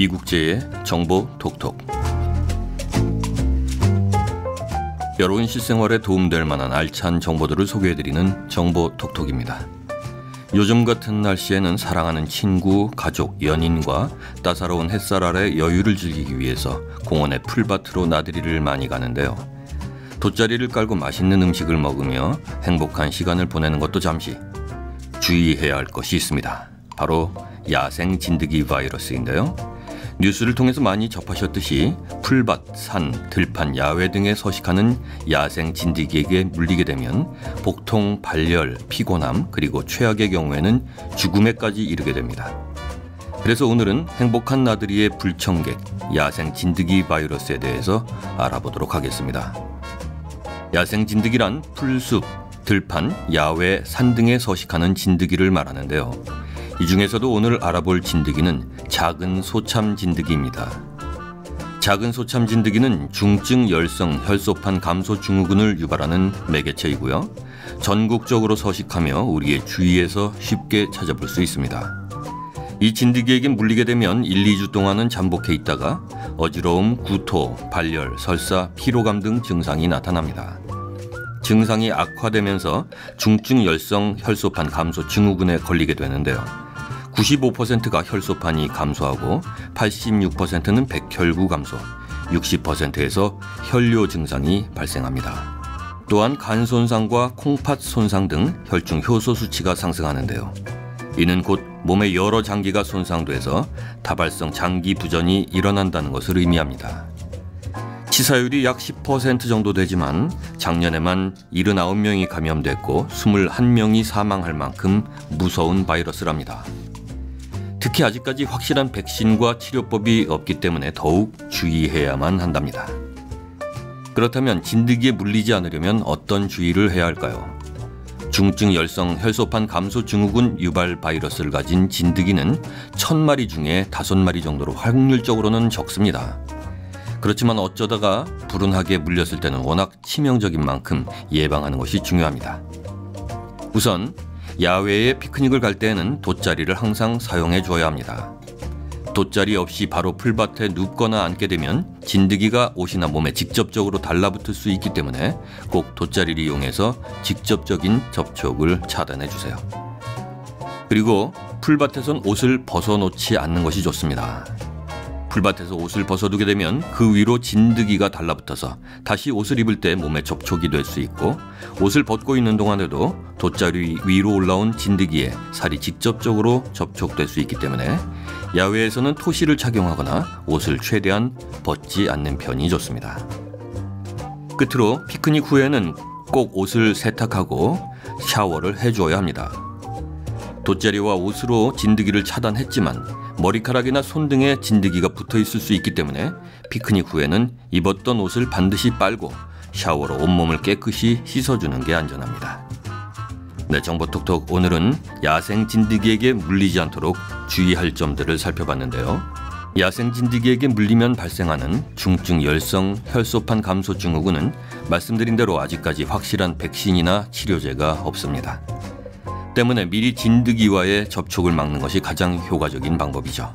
이국제의 정보 톡톡. 여러분 실생활에 도움될 만한 알찬 정보들을 소개해드리는 정보 톡톡입니다. 요즘 같은 날씨에는 사랑하는 친구, 가족, 연인과 따사로운 햇살 아래 여유를 즐기기 위해서 공원의 풀밭으로 나들이를 많이 가는데요. 돗자리를 깔고 맛있는 음식을 먹으며 행복한 시간을 보내는 것도 잠시 주의해야 할 것이 있습니다. 바로 야생 진드기 바이러스인데요. 뉴스를 통해서 많이 접하셨듯이 풀밭, 산, 들판, 야외 등에 서식하는 야생 진드기에게 물리게 되면 복통, 발열, 피곤함, 그리고 최악의 경우에는 죽음에까지 이르게 됩니다. 그래서 오늘은 행복한 나들이의 불청객, 야생 진드기 바이러스에 대해서 알아보도록 하겠습니다. 야생 진드기란 풀숲, 들판, 야외, 산 등에 서식하는 진드기를 말하는데요. 이 중에서도 오늘 알아볼 진드기는 작은 소참 진드기입니다. 작은 소참 진드기는 중증 열성 혈소판 감소 증후군을 유발하는 매개체이고요. 전국적으로 서식하며 우리의 주위에서 쉽게 찾아볼 수 있습니다. 이 진드기에게 물리게 되면 1, 2주 동안은 잠복해 있다가 어지러움, 구토, 발열, 설사, 피로감 등 증상이 나타납니다. 증상이 악화되면서 중증 열성 혈소판 감소 증후군에 걸리게 되는데요. 95%가 혈소판이 감소하고 86%는 백혈구 감소, 60%에서 혈뇨 증상이 발생합니다. 또한 간 손상과 콩팥 손상 등 혈중 효소 수치가 상승하는데요. 이는 곧 몸의 여러 장기가 손상돼서 다발성 장기 부전이 일어난다는 것을 의미합니다. 치사율이 약 10% 정도 되지만 작년에만 79명이 감염됐고 21명이 사망할 만큼 무서운 바이러스랍니다. 특히 아직까지 확실한 백신과 치료법이 없기 때문에 더욱 주의해야만 한답니다. 그렇다면 진드기에 물리지 않으려면 어떤 주의를 해야 할까요? 중증 열성 혈소판 감소 증후군 유발 바이러스를 가진 진드기는 1000마리 중에 5마리 정도로 확률적으로는 적습니다. 그렇지만 어쩌다가 불운하게 물렸을 때는 워낙 치명적인 만큼 예방하는 것이 중요합니다. 우선 야외에 피크닉을 갈 때에는 돗자리를 항상 사용해 줘야 합니다. 돗자리 없이 바로 풀밭에 눕거나 앉게 되면 진드기가 옷이나 몸에 직접적으로 달라붙을 수 있기 때문에 꼭 돗자리를 이용해서 직접적인 접촉을 차단해 주세요. 그리고 풀밭에선 옷을 벗어놓지 않는 것이 좋습니다. 풀밭에서 옷을 벗어두게 되면 그 위로 진드기가 달라붙어서 다시 옷을 입을 때 몸에 접촉이 될 수 있고, 옷을 벗고 있는 동안에도 돗자리 위로 올라온 진드기에 살이 직접적으로 접촉될 수 있기 때문에 야외에서는 토시를 착용하거나 옷을 최대한 벗지 않는 편이 좋습니다. 끝으로 피크닉 후에는 꼭 옷을 세탁하고 샤워를 해주어야 합니다. 돗자리와 옷으로 진드기를 차단했지만 머리카락이나 손 등에 진드기가 붙어 있을 수 있기 때문에 피크닉 후에는 입었던 옷을 반드시 빨고 샤워로 온몸을 깨끗이 씻어주는 게 안전합니다. 네, 정보톡톡 오늘은 야생 진드기에게 물리지 않도록 주의할 점들을 살펴봤는데요. 야생 진드기에게 물리면 발생하는 중증 열성 혈소판 감소 증후군은 말씀드린 대로 아직까지 확실한 백신이나 치료제가 없습니다. 때문에 미리 진드기와의 접촉을 막는 것이 가장 효과적인 방법이죠.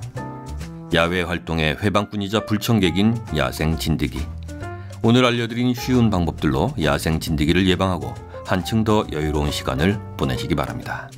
야외 활동의 회방꾼이자 불청객인 야생 진드기. 오늘 알려드린 쉬운 방법들로 야생 진드기를 예방하고 한층 더 여유로운 시간을 보내시기 바랍니다.